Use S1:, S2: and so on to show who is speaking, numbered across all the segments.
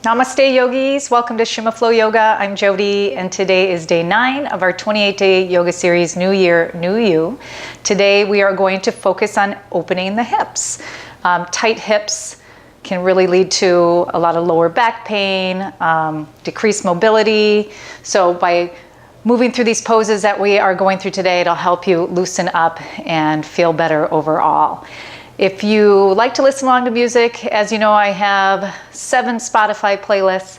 S1: Namaste yogis, welcome to Shimaflowyoga. I'm Jodi and today is day 9 of our 28-day yoga series, New Year, New You. Today we are going to focus on opening the hips. Tight hips can really lead to a lot of lower back pain, decreased mobility. So by moving through these poses that we are going through today, it'll help you loosen up and feel better overall. If you like to listen along to music, as you know, I have 7 Spotify playlists,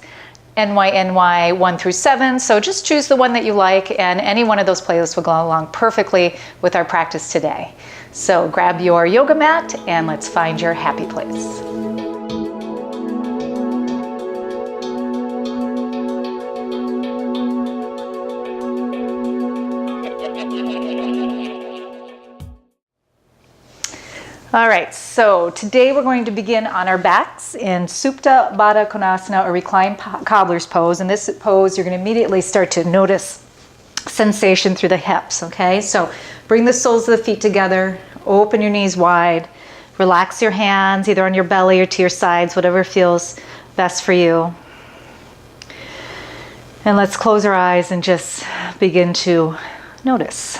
S1: NYNY 1 through 7. So just choose the one that you like, and any one of those playlists will go along perfectly with our practice today. So grab your yoga mat and let's find your happy place. All right, so today we're going to begin on our backs in Supta Baddha Konasana, or reclined cobbler's pose. In this pose, you're going to immediately start to notice sensation through the hips, okay? So bring the soles of the feet together, open your knees wide, relax your hands either on your belly or to your sides, whatever feels best for you. And let's close our eyes and just begin to notice.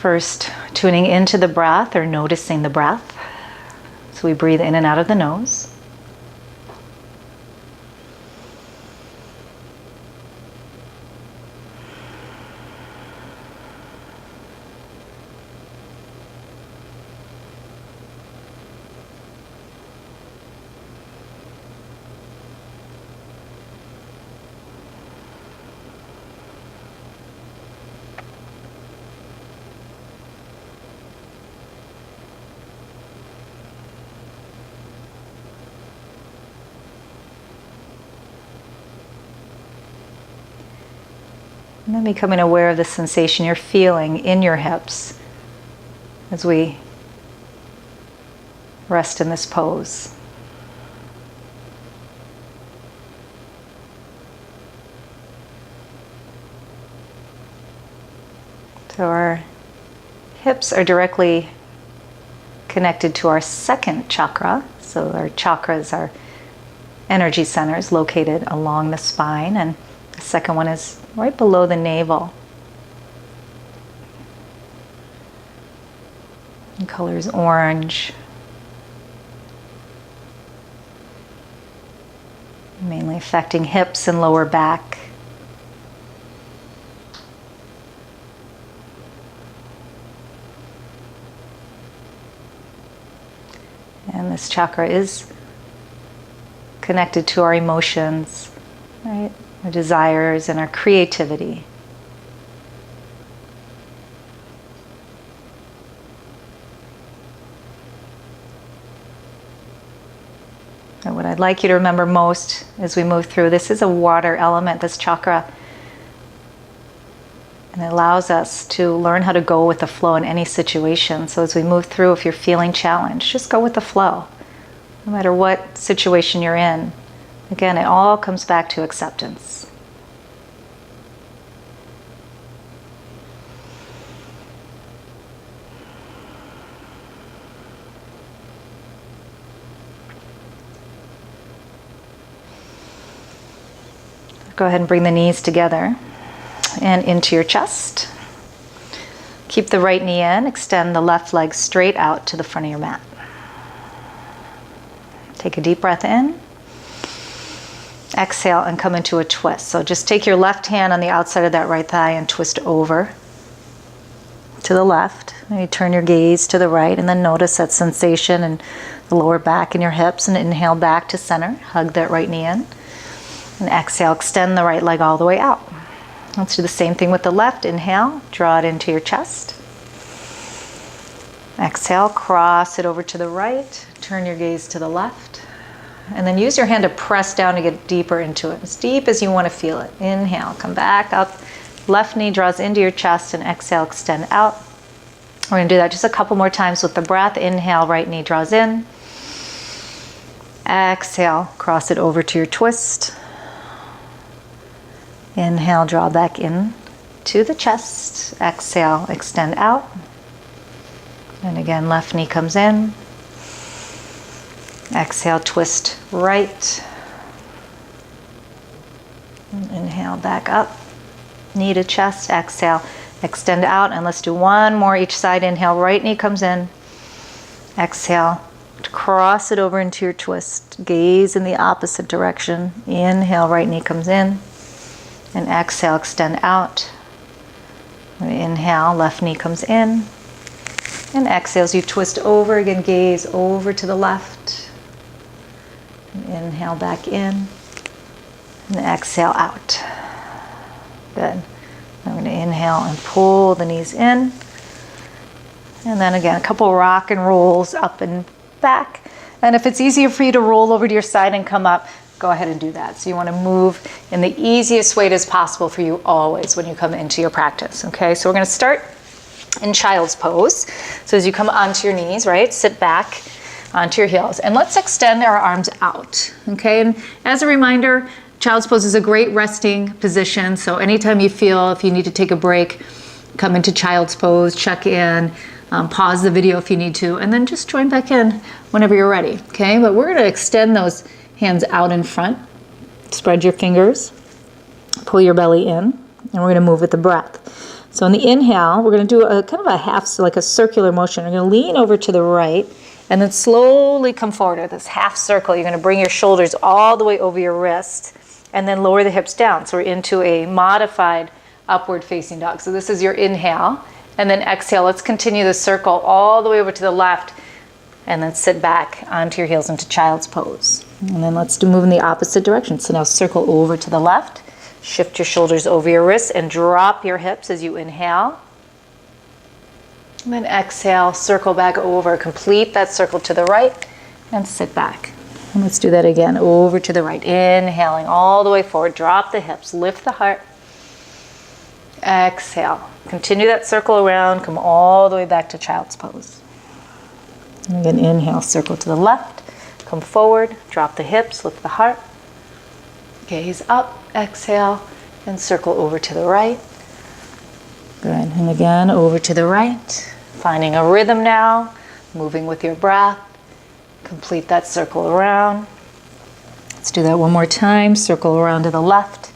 S1: First, tuning into the breath or noticing the breath. So we breathe in and out of the nose. And then becoming aware of the sensation you're feeling in your hips as we rest in this pose. So our hips are directly connected to our second chakra. So our chakras are energy centers located along the spine, and the second one is right below the navel. The color is orange. Mainly affecting hips and lower back. And this chakra is connected to our emotions, right? Our desires and our creativity. And what I'd like you to remember most as we move through, this is a water element, this chakra. And it allows us to learn how to go with the flow in any situation. So as we move through, if you're feeling challenged, just go with the flow. No matter what situation you're in. Again, it all comes back to acceptance. Go ahead and bring the knees together and into your chest. Keep the right knee in, extend the left leg straight out to the front of your mat. Take a deep breath in. Exhale and come into a twist. So just take your left hand on the outside of that right thigh and twist over to the left. Maybe turn your gaze to the right and then notice that sensation in the lower back and your hips, and inhale back to center. Hug that right knee in. And exhale, extend the right leg all the way out. Let's do the same thing with the left. Inhale, draw it into your chest. Exhale, cross it over to the right. Turn your gaze to the left. And then use your hand to press down to get deeper into it, as deep as you want to feel it. Inhale, come back up. Left knee draws into your chest, and exhale, extend out. We're going to do that just a couple more times with the breath. Inhale, right knee draws in. Exhale, cross it over to your twist. Inhale, draw back in to the chest. Exhale, extend out. And again, left knee comes in. Exhale, twist right. Inhale, back up. Knee to chest, exhale, extend out, and let's do one more each side. Inhale, right knee comes in. Exhale, cross it over into your twist. Gaze in the opposite direction. Inhale, right knee comes in. And exhale, extend out. And inhale, left knee comes in. And exhale as you twist over, again, gaze over to the left. And inhale, back in. And exhale, out. Good. I'm going to inhale and pull the knees in. And then again, a couple rock and rolls up and back. And if it's easier for you to roll over to your side and come up, go ahead and do that. So you want to move in the easiest way as possible for you always when you come into your practice. Okay, so we're going to start in child's pose. So as you come onto your knees, right, sit back onto your heels. And let's extend our arms out. Okay, and as a reminder, child's pose is a great resting position. So anytime you feel if you need to take a break, come into child's pose, check in, pause the video if you need to, and then just join back in whenever you're ready. Okay, but we're going to extend those hands out in front. Spread your fingers, pull your belly in, and we're going to move with the breath. So on the inhale, we're going to do a kind of a half, so like a circular motion. We're going to lean over to the right, and then slowly come forward with this half circle. You're going to bring your shoulders all the way over your wrist, and then lower the hips down. So we're into a modified upward facing dog. So this is your inhale, and then exhale. Let's continue the circle all the way over to the left, and then sit back onto your heels into child's pose. And then let's move in the opposite direction. So now circle over to the left, shift your shoulders over your wrists, and drop your hips as you inhale. And then exhale, circle back over, complete that circle to the right, and sit back. And let's do that again, over to the right. Inhaling all the way forward, drop the hips, lift the heart. Exhale, continue that circle around, come all the way back to child's pose. And again, inhale, circle to the left, come forward, drop the hips, lift the heart. Gaze up, exhale, and circle over to the right. Good, and again, over to the right. Finding a rhythm now, moving with your breath. Complete that circle around. Let's do that one more time. Circle around to the left.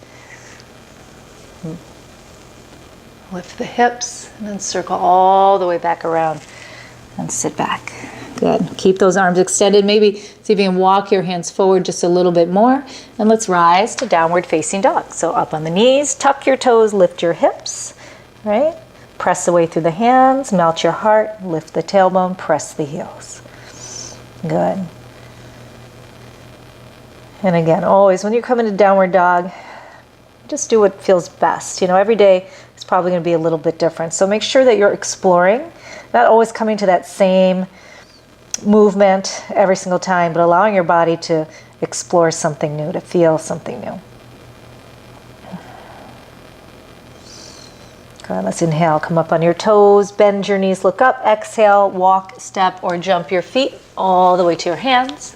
S1: Lift the hips and then circle all the way back around and sit back. Good. Keep those arms extended. Maybe see if you can walk your hands forward just a little bit more. And let's rise to downward facing dog. So up on the knees, tuck your toes, lift your hips, right? Press away through the hands, melt your heart, lift the tailbone, press the heels. Good. And again, always when you come into downward dog, just do what feels best. You know, every day is probably going to be a little bit different. So make sure that you're exploring, not always coming to that same movement every single time, but allowing your body to explore something new, to feel something new. Good. Let's inhale, come up on your toes, bend your knees, look up, exhale, walk, step, or jump your feet all the way to your hands.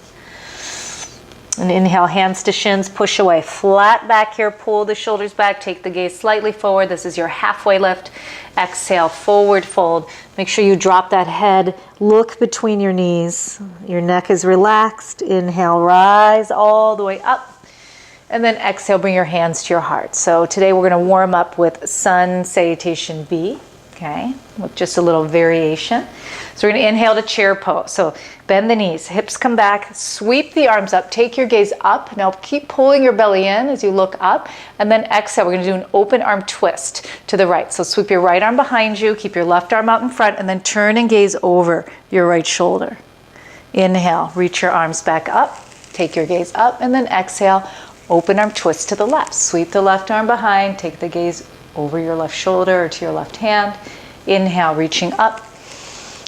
S1: And inhale, hands to shins, push away, flat back here, pull the shoulders back, take the gaze slightly forward. This is your halfway lift. Exhale, forward fold. Make sure you drop that head, look between your knees. Your neck is relaxed. Inhale, rise all the way up. And then exhale, bring your hands to your heart. So today we're going to warm up with Sun Salutation B, okay, with just a little variation. So we're going to inhale to chair pose. So bend the knees, hips come back, sweep the arms up, take your gaze up. Now keep pulling your belly in as you look up. And then exhale, we're going to do an open arm twist to the right. So sweep your right arm behind you, keep your left arm out in front, and then turn and gaze over your right shoulder. Inhale, reach your arms back up, take your gaze up, and then exhale, open arm twist to the left. Sweep the left arm behind, take the gaze over your left shoulder or to your left hand. Inhale, reaching up.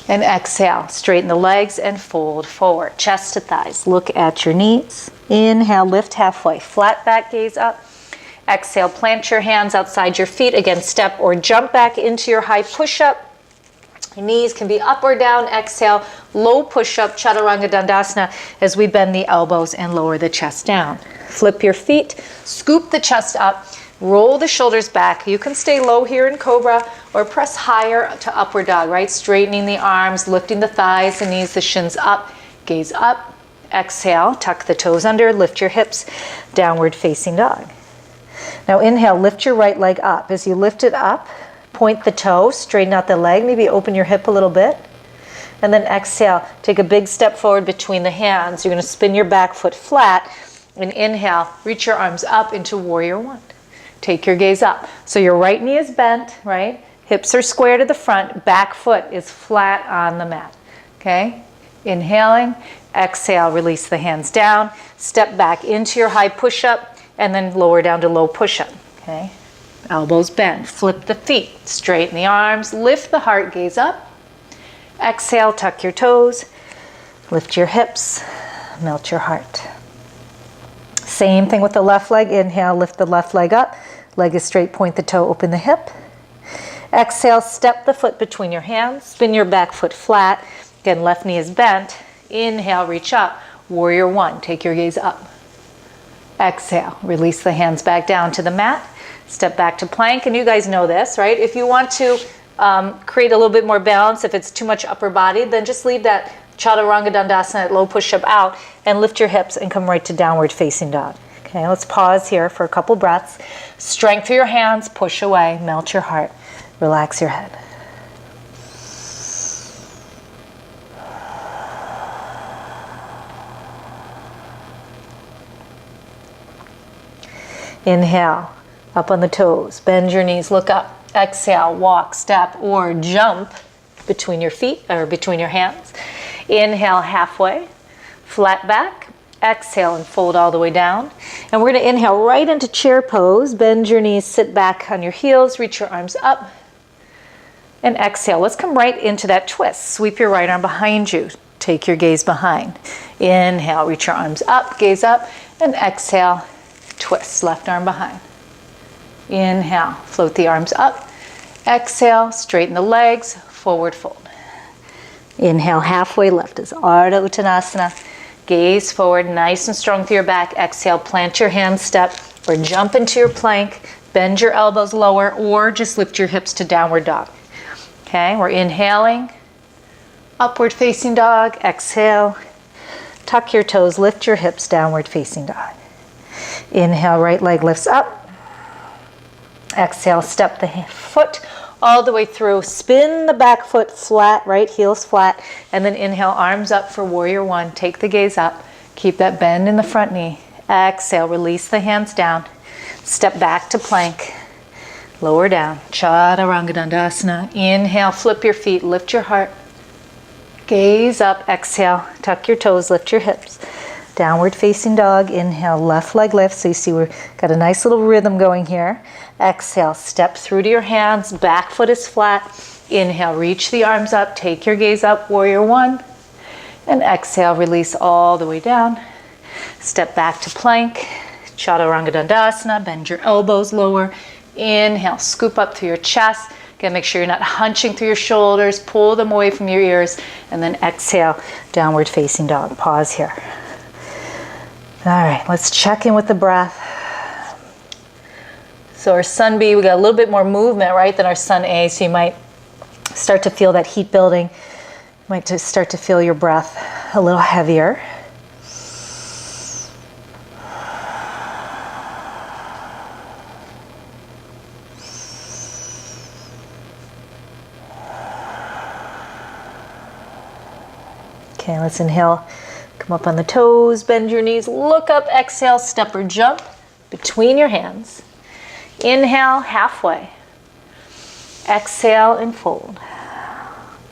S1: And exhale, straighten the legs and fold forward. Chest to thighs, look at your knees. Inhale, lift halfway, flat back, gaze up. Exhale, plant your hands outside your feet. Again, step or jump back into your high push-up. Your knees can be up or down. Exhale, low push-up, Chaturanga Dandasana, as we bend the elbows and lower the chest down. Flip your feet, scoop the chest up, roll the shoulders back. You can stay low here in Cobra, or press higher to upward dog, right? Straightening the arms, lifting the thighs and knees, the shins up, gaze up. Exhale, tuck the toes under, lift your hips, downward facing dog. Now inhale, lift your right leg up. As you lift it up, point the toe, straighten out the leg, maybe open your hip a little bit. And then exhale, take a big step forward between the hands. You're going to spin your back foot flat. And inhale, reach your arms up into warrior one. Take your gaze up. So your right knee is bent, right? Hips are square to the front. Back foot is flat on the mat. Okay? Inhaling, exhale, release the hands down. Step back into your high push-up and then lower down to low push-up. Okay? Elbows bend. Flip the feet. Straighten the arms. Lift the heart. Gaze up. Exhale, tuck your toes. Lift your hips. Melt your heart. Same thing with the left leg. Inhale, lift the left leg up. Leg is straight, point the toe, open the hip. Exhale, step the foot between your hands. Spin your back foot flat. Again, left knee is bent. Inhale, reach up. Warrior one, take your gaze up. Exhale, release the hands back down to the mat. Step back to plank, and you guys know this, right? If you want to create a little bit more balance, if it's too much upper body, then just leave that Chaturanga Dandasana, low push-up out, and lift your hips and come right to downward facing dog. Okay, let's pause here for a couple breaths. Strength through your hands, push away, melt your heart, relax your head. Inhale, up on the toes, bend your knees, look up. Exhale, walk, step, or jump between your feet or between your hands. Inhale, halfway, flat back. Exhale and fold all the way down. And we're going to inhale right into chair pose. Bend your knees, sit back on your heels, reach your arms up. And exhale. Let's come right into that twist. Sweep your right arm behind you. Take your gaze behind. Inhale, reach your arms up, gaze up. And exhale, twist, left arm behind. Inhale, float the arms up. Exhale, straighten the legs, forward fold. Inhale, halfway left is Ardha Uttanasana. Gaze forward, nice and strong through your back. Exhale, plant your hands, step, or jump into your plank. Bend your elbows lower, or just lift your hips to downward dog. Okay, we're inhaling. Upward facing dog. Exhale. Tuck your toes, lift your hips, downward facing dog. Inhale, right leg lifts up. Exhale, step the foot all the way through. Spin the back foot flat, right heel's flat, and then inhale, arms up for warrior one. Take the gaze up. Keep that bend in the front knee. Exhale, release the hands down. Step back to plank. Lower down. Chaturanga Dandasana. Inhale, flip your feet, lift your heart. Gaze up, exhale, tuck your toes, lift your hips. Downward facing dog. Inhale, left leg lifts. So you see we've got a nice little rhythm going here. Exhale, step through to your hands. Back foot is flat. Inhale, reach the arms up. Take your gaze up, warrior one. And exhale, release all the way down. Step back to plank. Chaturanga Dandasana. Bend your elbows lower. Inhale, scoop up through your chest. Again, make sure you're not hunching through your shoulders. Pull them away from your ears. And then exhale, downward facing dog. Pause here. All right, let's check in with the breath. So our sun B, we got a little bit more movement, right, than our sun A. So you might start to feel that heat building. You might just start to feel your breath a little heavier. Okay, let's inhale. Come up on the toes, bend your knees, look up, exhale, step or jump between your hands. Inhale, halfway. Exhale and fold.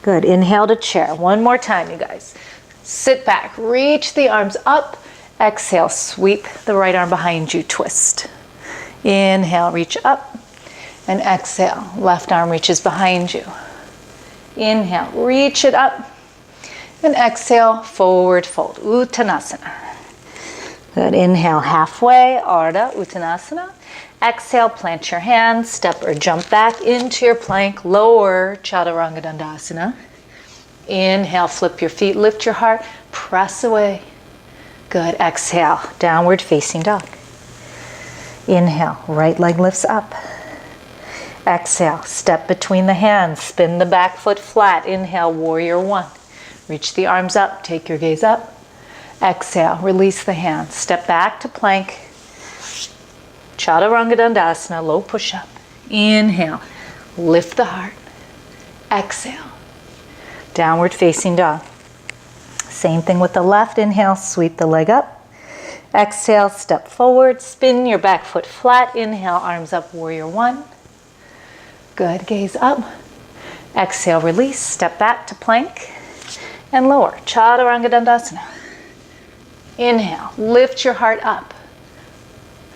S1: Good, inhale to chair. One more time, you guys. Sit back, reach the arms up. Exhale, sweep the right arm behind you, twist. Inhale, reach up. And exhale, left arm reaches behind you. Inhale, reach it up. And exhale, forward fold, Uttanasana. Good, inhale, halfway, Ardha Uttanasana. Exhale, plant your hands, step or jump back into your plank, lower Chaturanga Dandasana. Inhale, flip your feet, lift your heart, press away. Good, exhale, downward facing dog. Inhale, right leg lifts up. Exhale, step between the hands, spin the back foot flat. Inhale, warrior one. Reach the arms up, take your gaze up. Exhale, release the hands. Step back to plank. Chaturanga Dandasana, low push-up. Inhale, lift the heart. Exhale, downward facing dog. Same thing with the left. Inhale, sweep the leg up. Exhale, step forward, spin your back foot flat. Inhale, arms up, warrior one. Good, gaze up. Exhale, release, step back to plank and lower. Chaturanga Dandasana. Inhale, lift your heart up.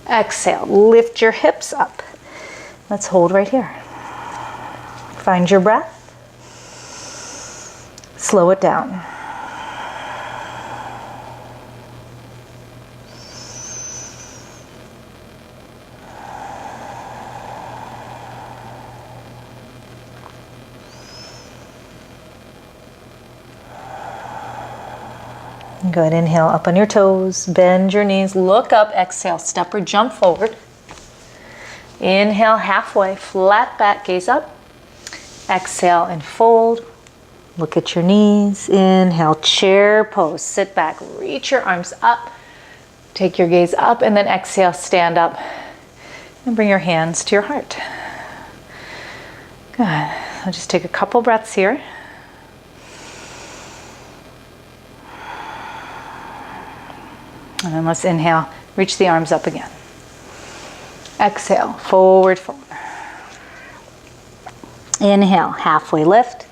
S1: Exhale, lift your hips up. Let's hold right here. Find your breath. Slow it down. Good, inhale, up on your toes, bend your knees, look up, exhale, step or jump forward. Inhale, halfway, flat back, gaze up. Exhale and fold. Look at your knees. Inhale, chair pose, sit back, reach your arms up. Take your gaze up and then exhale, stand up and bring your hands to your heart. Good, I'll just take a couple breaths here. And then let's inhale, reach the arms up again. Exhale, forward fold. Inhale, halfway lift.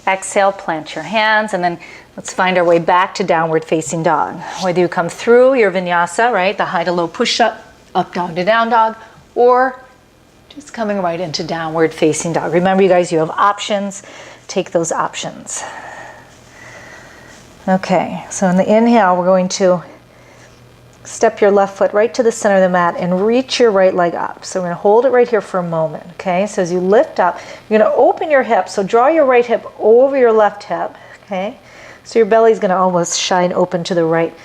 S1: Exhale, plant your hands, and then let's find our way back to downward facing dog. Whether you come through your vinyasa, right, the high to low push-up, up dog to down dog, or just coming right into downward facing dog. Remember, you guys, you have options. Take those options. Okay, so in the inhale, we're going to step your left foot right to the center of the mat and reach your right leg up. So we're going to hold it right here for a moment, okay? So as you lift up, you're going to open your hip. So draw your right hip over your left hip, okay? So your belly's going to almost shine open to the right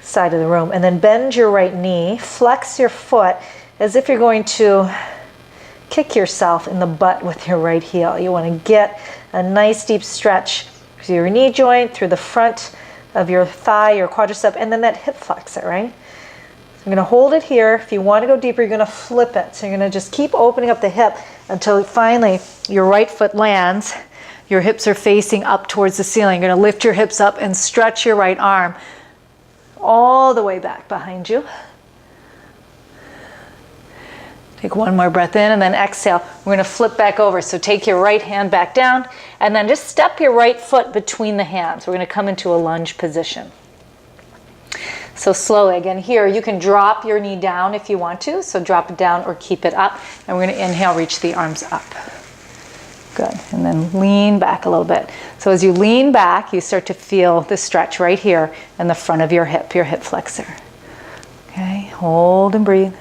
S1: side of the room. And then bend your right knee, flex your foot as if you're going to kick yourself in the butt with your right heel. You want to get a nice deep stretch through your knee joint, through the front of your thigh, your quadricep, and then that hip flexor, right? So you're going to hold it here. If you want to go deeper, you're going to flip it. So you're going to just keep opening up the hip until finally your right foot lands. Your hips are facing up towards the ceiling. You're going to lift your hips up and stretch your right arm all the way back behind you. Take one more breath in and then exhale. We're going to flip back over. So take your right hand back down and then just step your right foot between the hands. We're going to come into a lunge position. So slowly, again here, you can drop your knee down if you want to. So drop it down or keep it up. And we're going to inhale, reach the arms up. Good. And then lean back a little bit. So as you lean back, you start to feel the stretch right here in the front of your hip flexor. Okay, hold and breathe.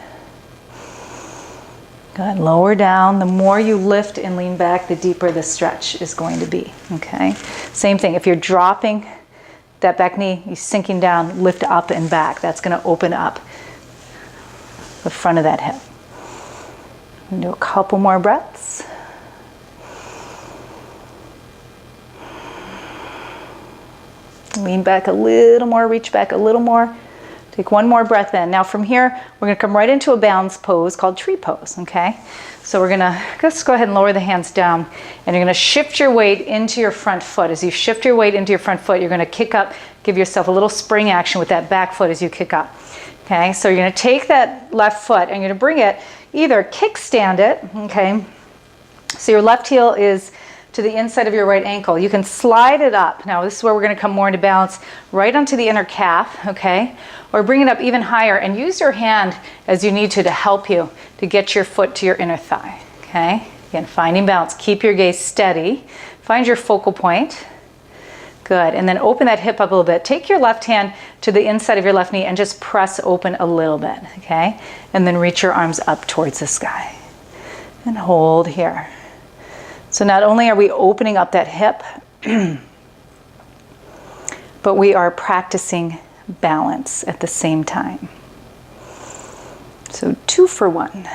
S1: Good, lower down. The more you lift and lean back, the deeper the stretch is going to be, okay? Same thing, if you're dropping that back knee, you're sinking down, lift up and back. That's gonna open up the front of that hip. And do a couple more breaths. Lean back a little more, reach back a little more. Take one more breath in. Now from here, we're going to come right into a balance pose called tree pose, okay? So we're going to just go ahead and lower the hands down, and you're going to shift your weight into your front foot. As you shift your weight into your front foot, you're going to kick up, give yourself a little spring action with that back foot as you kick up, okay? So you're going to take that left foot, and you're going to bring it, either kickstand it, okay? So your left heel is to the inside of your right ankle. You can slide it up. Now this is where we're going to come more into balance, right onto the inner calf, okay? Or bring it up even higher and use your hand as you need to help you to get your foot to your inner thigh, okay? Again, finding balance. Keep your gaze steady. Find your focal point. Good, and then open that hip up a little bit. Take your left hand to the inside of your left knee and just press open a little bit, okay? And then reach your arms up towards the sky. And hold here. So not only are we opening up that hip, but we are practicing balance at the same time. So 2 for 1.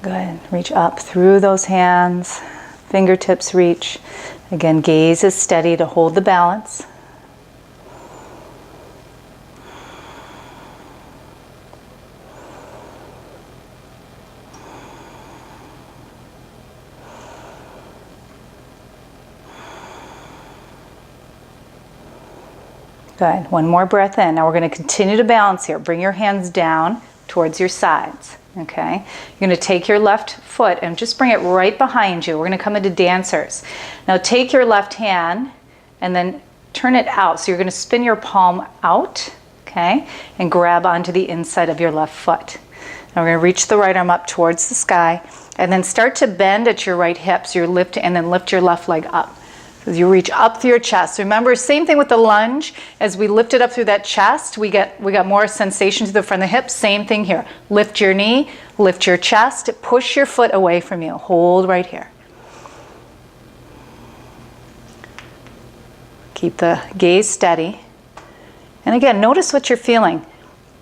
S1: Good. Reach up through those hands. Fingertips reach. Again, gaze is steady to hold the balance. Good. One more breath in. Now we're going to continue to balance here. Bring your hands down towards your sides. Okay? You're going to take your left foot and just bring it right behind you. We're going to come into dancers. Now take your left hand and then turn it out. So you're going to spin your palm out, okay? And grab onto the inside of your left foot. Now we're going to reach the right arm up towards the sky and then start to bend at your right hip. So you're and then lift your left leg up. As you reach up through your chest. Remember, same thing with the lunge. As we lift it up through that chest, we got more sensation to the front of the hips. Same thing here. Lift your knee, lift your chest, push your foot away from you. Hold right here. Keep the gaze steady. And again, notice what you're feeling.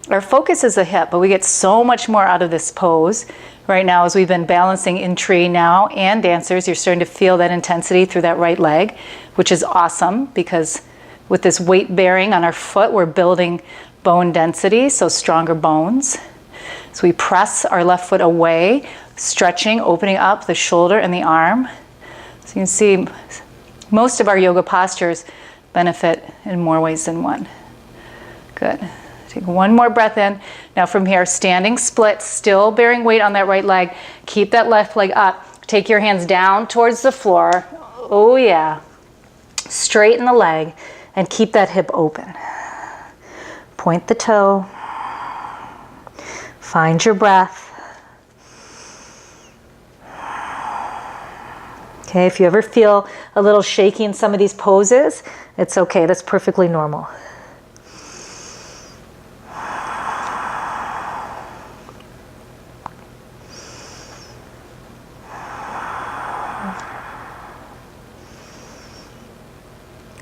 S1: Our focus is the hip, but we get so much more out of this pose right now as we've been balancing in tree now and dancers. You're starting to feel that intensity through that right leg, which is awesome because with this weight bearing on our foot, we're building bone density, so stronger bones. So we press our left foot away, stretching, opening up the shoulder and the arm. So you can see most of our yoga postures benefit in more ways than one. Good. Take one more breath in. Now from here, standing split, still bearing weight on that right leg. Keep that left leg up. Take your hands down towards the floor. Oh yeah. Straighten the leg and keep that hip open. Point the toe. Find your breath. Okay, if you ever feel a little shaky in some of these poses, it's okay. That's perfectly normal.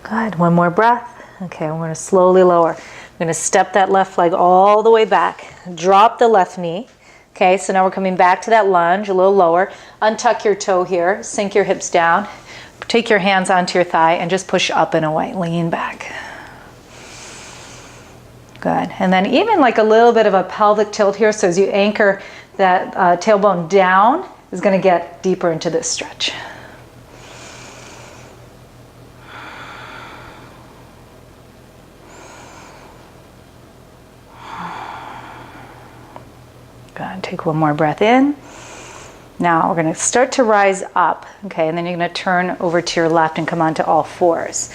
S1: Good, one more breath. Okay, I'm going to slowly lower. I'm going to step that left leg all the way back. Drop the left knee. Okay, so now we're coming back to that lunge, a little lower. Untuck your toe here, sink your hips down. Take your hands onto your thigh and just push up and away. Lean back. Good, and then even like a little bit of a pelvic tilt here, so as you anchor that tailbone down, is going to get deeper into this stretch. Good. Take one more breath in. Now we're going to start to rise up, okay, and then you're going to turn over to your left and come onto all fours.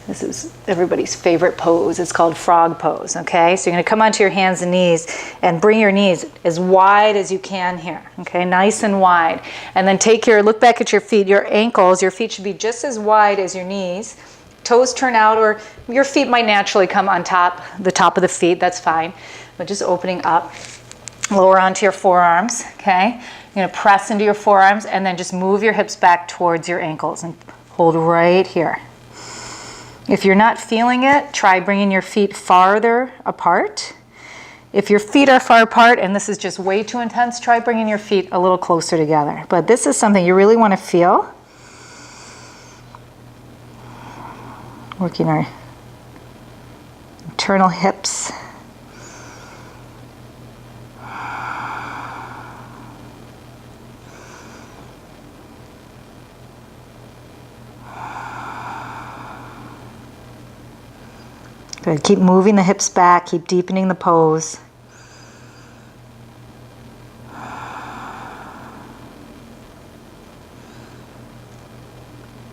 S1: This is everybody's favorite pose. It's called frog pose, okay? So you're going to come onto your hands and knees and bring your knees as wide as you can here, okay? Nice and wide. And then look back at your feet, your ankles. Your feet should be just as wide as your knees. Toes turn out, or your feet might naturally come on top, the top of the feet. That's fine. But just opening up. Lower onto your forearms, okay? You're going to press into your forearms and then just move your hips back towards your ankles and hold right here. If you're not feeling it, try bringing your feet farther apart. If your feet are far apart and this is just way too intense, try bringing your feet a little closer together. But this is something you really want to feel. Working our internal hips. Good. Keep moving the hips back. Keep deepening the pose.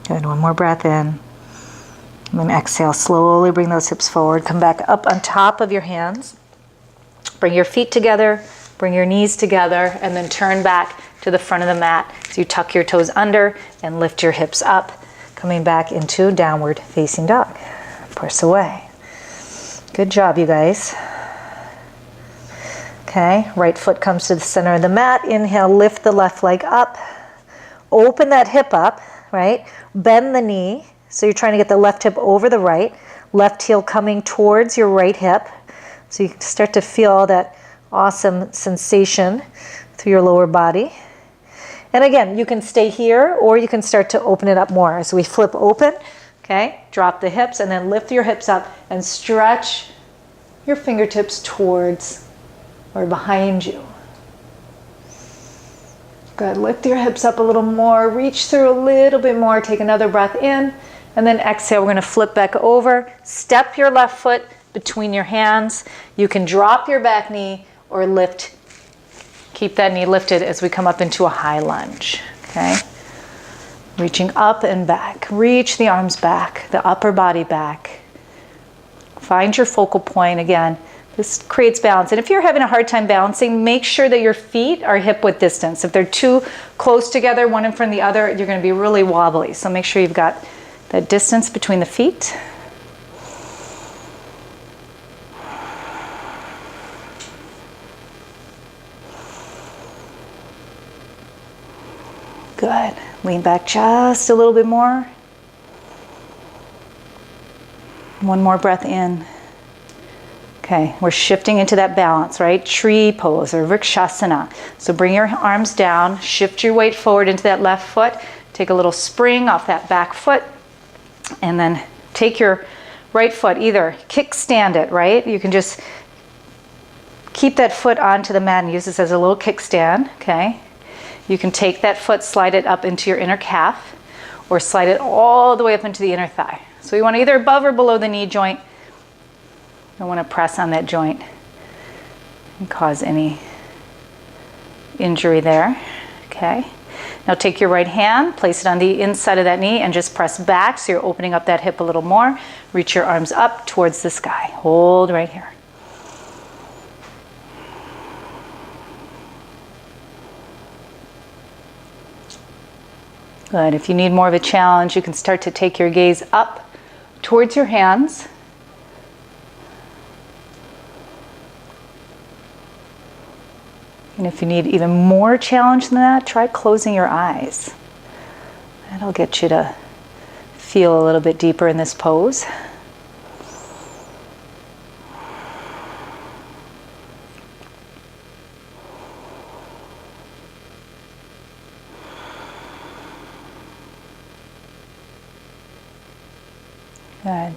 S1: Good. One more breath in. And then exhale. Slowly bring those hips forward. Come back up on top of your hands. Bring your feet together. Bring your knees together. And then turn back to the front of the mat. So you tuck your toes under and lift your hips up. Coming back into downward facing dog. Press away. Good job, you guys. Okay, right foot comes to the center of the mat. Inhale, lift the left leg up. Open that hip up, right? Bend the knee. So you're trying to get the left hip over the right. Left heel coming towards your right hip. So you start to feel all that awesome sensation through your lower body. And again, you can stay here or you can start to open it up more. So we flip open, okay? Drop the hips and then lift your hips up and stretch your fingertips towards or behind you. Good, lift your hips up a little more, reach through a little bit more, take another breath in, and then exhale. We're gonna flip back over, step your left foot between your hands. You can drop your back knee or lift, keep that knee lifted as we come up into a high lunge, okay? Reaching up and back, reach the arms back, the upper body back. Find your focal point again. This creates balance. And if you're having a hard time balancing, make sure that your feet are hip width distance. If they're too close together, one in front of the other, you're going to be really wobbly. So make sure you've got that distance between the feet. Good. Lean back just a little bit more. One more breath in. Okay, we're shifting into that balance, right? Tree pose or Vrikshasana. So bring your arms down, shift your weight forward into that left foot, take a little spring off that back foot, and then take your right foot, either kickstand it, right? You can just keep that foot onto the mat and use this as a little kickstand, okay? You can take that foot, slide it up into your inner calf, or slide it all the way up into the inner thigh. So you want either above or below the knee joint. Don't want to press on that joint and cause any injury there. Okay. Now take your right hand, place it on the inside of that knee and just press back so you're opening up that hip a little more. Reach your arms up towards the sky. Hold right here. Good. If you need more of a challenge, you can start to take your gaze up towards your hands. And if you need even more challenge than that, try closing your eyes. That'll get you to feel a little bit deeper in this pose. Good.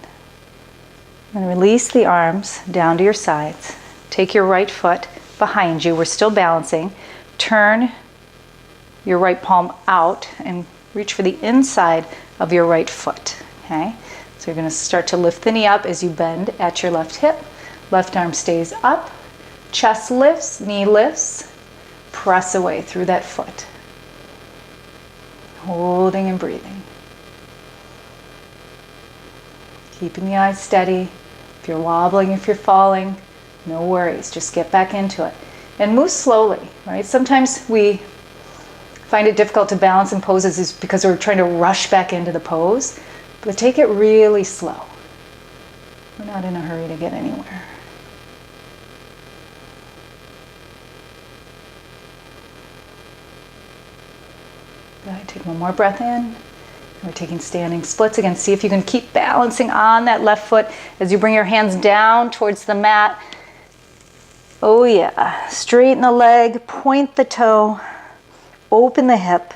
S1: And release the arms down to your sides. Take your right foot behind you. We're still balancing. Turn your right palm out and reach for the inside of your right foot. Okay? So you're going to start to lift the knee up as you bend at your left hip. Left arm stays up. Chest lifts, knee lifts. Press away through that foot. Holding and breathing. Keeping the eyes steady. If you're wobbling, if you're falling, no worries, just get back into it. And move slowly, right? Sometimes we find it difficult to balance in poses is because we're trying to rush back into the pose, but take it really slow. We're not in a hurry to get anywhere. Good, take one more breath in. We're taking standing splits again. See if you can keep balancing on that left foot as you bring your hands down towards the mat. Oh yeah, straighten the leg, point the toe, open the hip.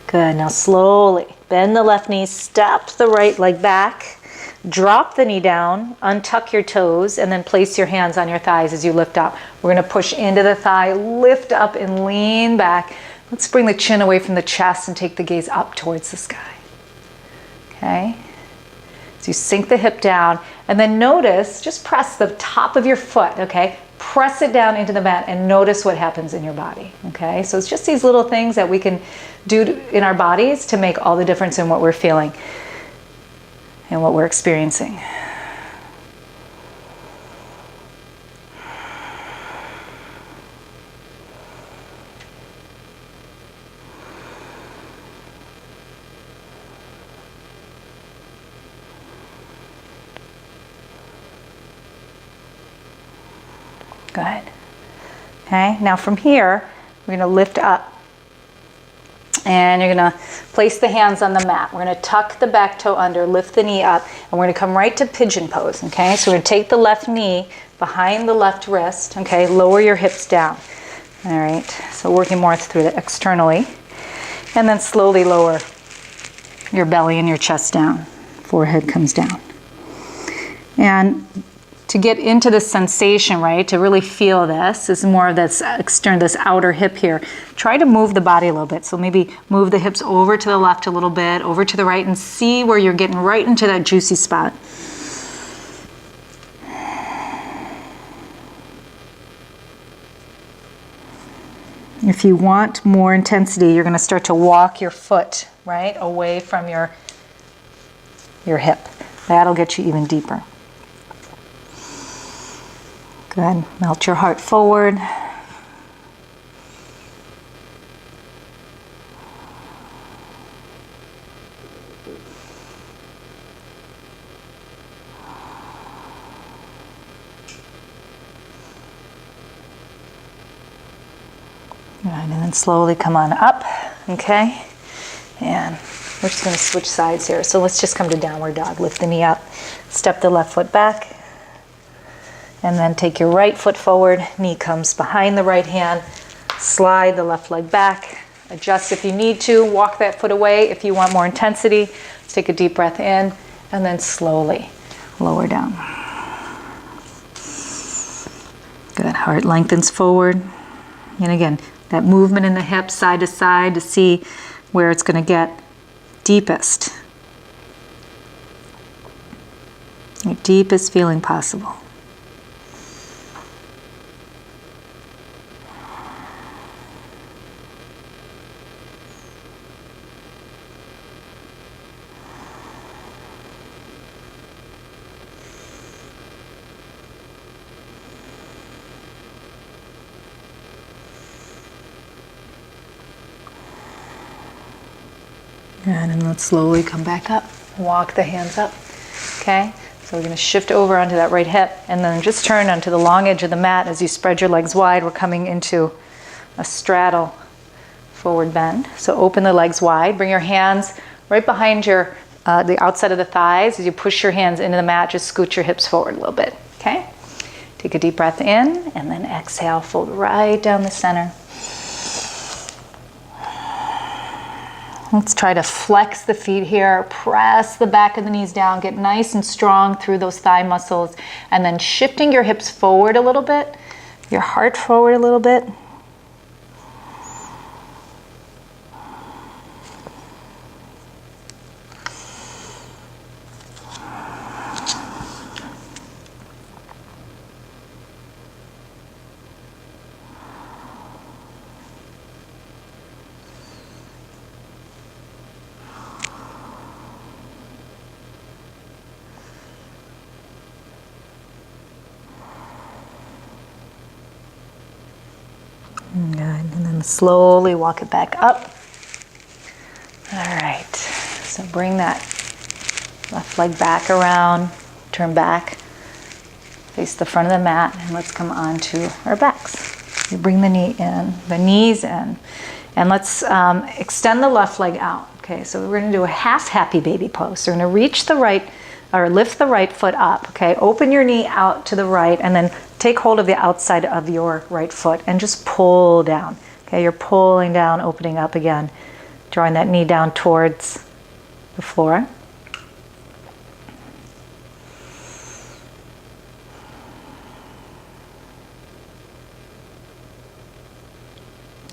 S1: Good, now slowly bend the left knee, step the right leg back. Drop the knee down, untuck your toes, and then place your hands on your thighs as you lift up. We're going to push into the thigh, lift up and lean back. Let's bring the chin away from the chest and take the gaze up towards the sky. Okay? So you sink the hip down, and then notice, just press the top of your foot, okay? Press it down into the mat and notice what happens in your body, okay? So it's just these little things that we can do in our bodies to make all the difference in what we're feeling and what we're experiencing. Good. Okay, now from here, we're going to lift up And you're gonna place the hands on the mat. We're gonna tuck the back toe under, lift the knee up, and we're gonna come right to pigeon pose, okay? So we're gonna take the left knee behind the left wrist, okay? Lower your hips down, all right? So working more through the externally. And then slowly lower your belly and your chest down. Forehead comes down. And to get into the sensation, right, to really feel this is more of this external, this outer hip here. Try to move the body a little bit. So maybe move the hips over to the left a little bit, over to the right, and see where you're getting right into that juicy spot. If you want more intensity, you're going to start to walk your foot, right, away from your hip. That'll get you even deeper. Good. Melt your heart forward. Good. And then slowly come on up, okay? And we're just going to switch sides here. So let's just come to downward dog. Lift the knee up, step the left foot back. And then take your right foot forward, knee comes behind the right hand, slide the left leg back, adjust if you need to, walk that foot away if you want more intensity. Let's take a deep breath in, and then slowly lower down. Good, heart lengthens forward. And again, that movement in the hips side to side to see where it's going to get deepest. Your deepest feeling possible. And then let's slowly come back up. Walk the hands up. Okay? So we're going to shift over onto that right hip and then just turn onto the long edge of the mat as you spread your legs wide. We're coming into a straddle forward bend. So open the legs wide. Bring your hands right behind your the outside of the thighs. As you push your hands into the mat, just scoot your hips forward a little bit. Okay? Take a deep breath in and then exhale. Fold right down the center. Let's try to flex the feet here, press the back of the knees down, get nice and strong through those thigh muscles, and then shifting your hips forward a little bit, your heart forward a little bit. Good, and then slowly walk it back up. All right, so bring that left leg back around, turn back, face the front of the mat, and let's come onto our backs. You bring the knees in, and let's extend the left leg out. Okay, so we're gonna do a half happy baby pose. So we're gonna reach the right, or lift the right foot up, okay? Open your knee out to the right, and then take hold of the outside of your right foot and just pull down. Okay, you're pulling down, opening up again, drawing that knee down towards the floor.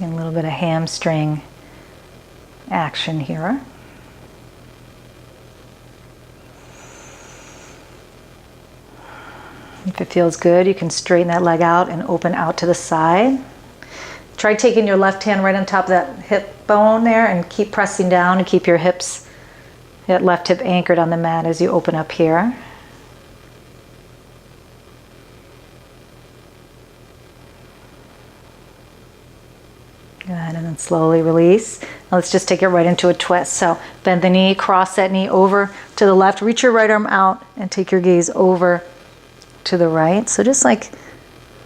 S1: And a little bit of hamstring action here. If it feels good, you can straighten that leg out and open out to the side. Try taking your left hand right on top of that hip bone there and keep pressing down and keep your hips, that left hip anchored on the mat as you open up here. Good, and then slowly release. Now let's just take it right into a twist. So bend the knee, cross that knee over to the left, reach your right arm out and take your gaze over to the right. So just like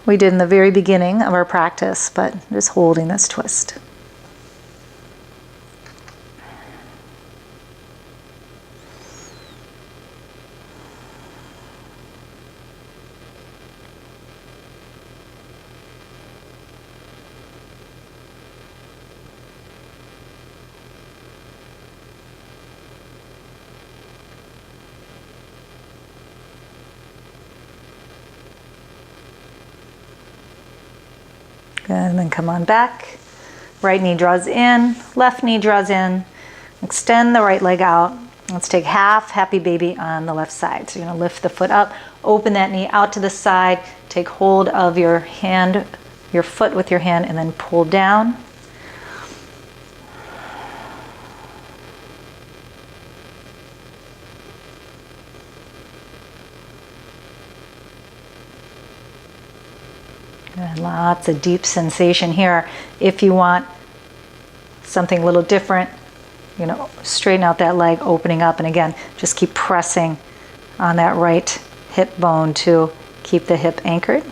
S1: we did in the very beginning of our practice, but just holding this twist. Good, and then come on back. Right knee draws in, left knee draws in. Extend the right leg out. Let's take half happy baby on the left side. So you're gonna lift the foot up, open that knee out to the side, take hold of your hand, your foot with your hand, and then pull down. And lots of deep sensation here. If you want something a little different, you know, straighten out that leg, opening up, and again, just keep pressing on that right hip bone to keep the hip anchored.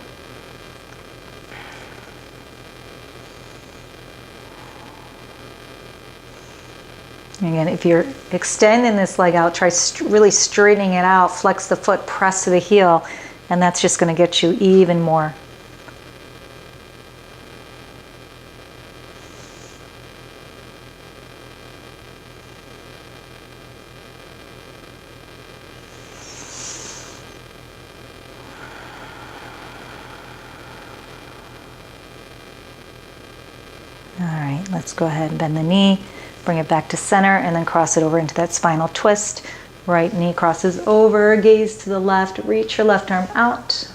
S1: Again, if you're extending this leg out, try really straightening it out, flex the foot, press to the heel, and that's just going to get you even more. All right, let's go ahead and bend the knee, bring it back to center, and then cross it over into that spinal twist. Right knee crosses over, gaze to the left, reach your left arm out.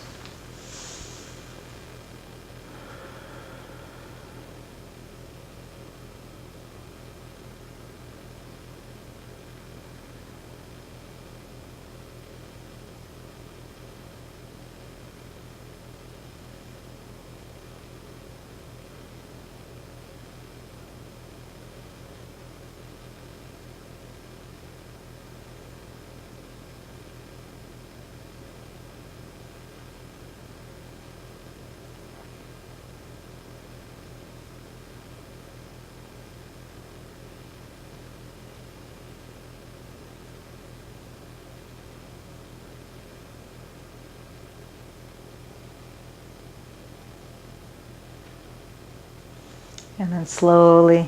S1: And then slowly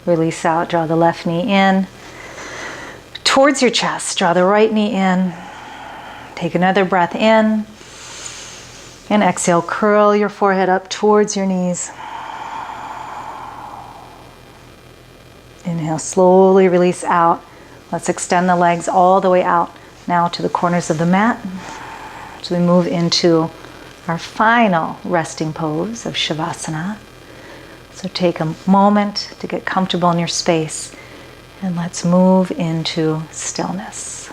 S1: release out, draw the left knee in towards your chest, draw the right knee in, take another breath in, and exhale, curl your forehead up towards your knees. Inhale, slowly release out. Let's extend the legs all the way out now to the corners of the mat. So we move into our final resting pose of Shavasana. So take a moment to get comfortable in your space, and let's move into stillness.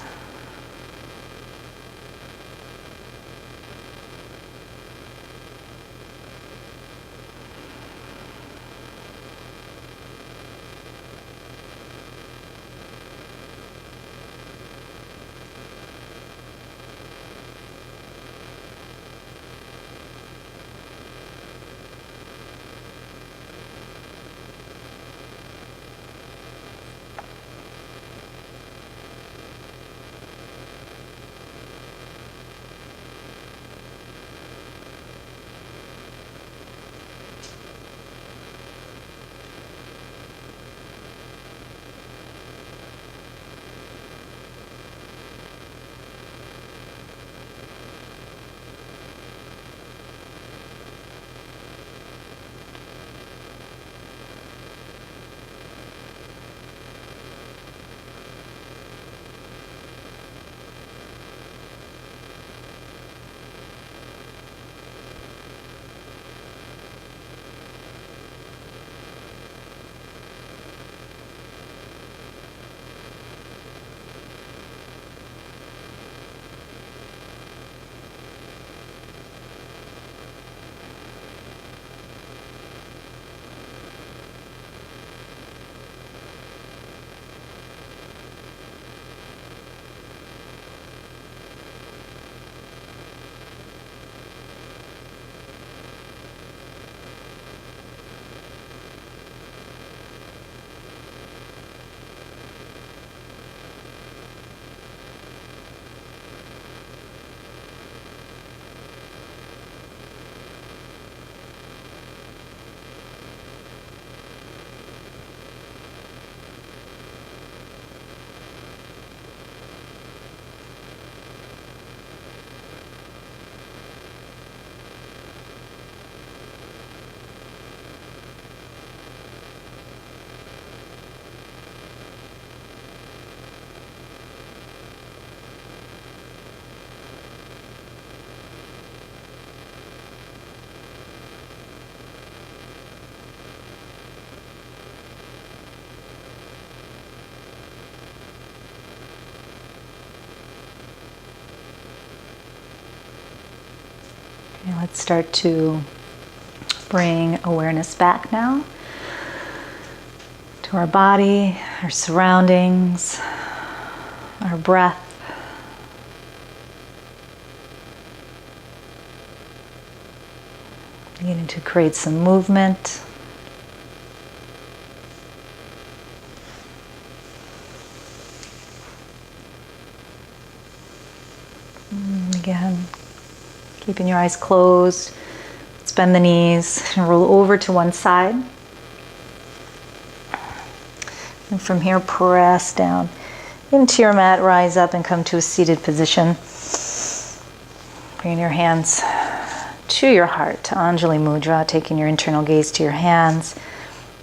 S1: Okay, let's start to bring awareness back now to our body, our surroundings, our breath. Beginning to create some movement. Again, keeping your eyes closed. Let's bend the knees and roll over to one side. And from here, press down into your mat, rise up and come to a seated position. Bringing your hands to your heart, Anjali Mudra, taking your internal gaze to your hands.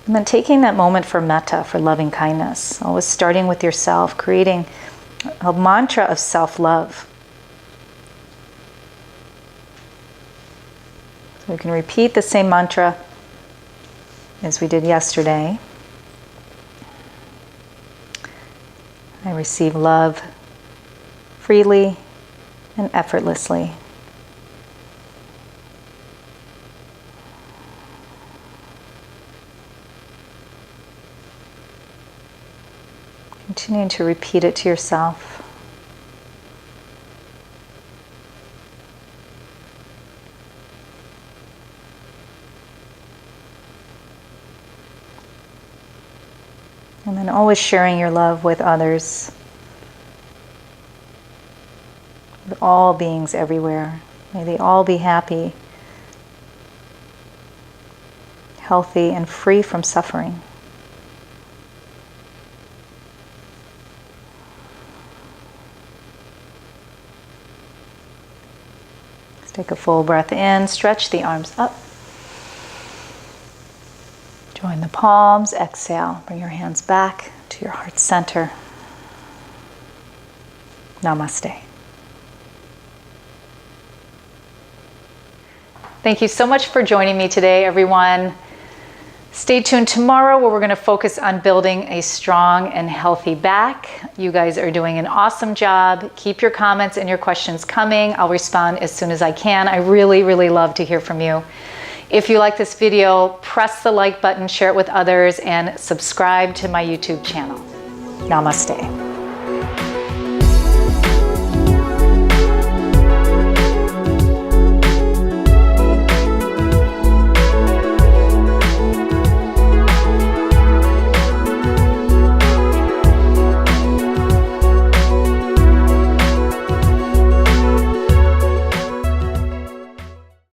S1: And then taking that moment for metta, for loving kindness. Always starting with yourself, creating a mantra of self-love. So we can repeat the same mantra as we did yesterday. I receive love freely and effortlessly. Continuing to repeat it to yourself. And then always sharing your love with others, with all beings everywhere. May they all be happy, healthy, and free from suffering. Let's take a full breath in, stretch the arms up. Join the palms, exhale, bring your hands back to your heart center. Namaste. Thank you so much for joining me today, everyone. Stay tuned tomorrow where we're going to focus on building a strong and healthy back. You guys are doing an awesome job. Keep your comments and your questions coming. I'll respond as soon as I can. I really, really love to hear from you. If you like this video, press the like button, share it with others, and subscribe to my YouTube channel. Namaste.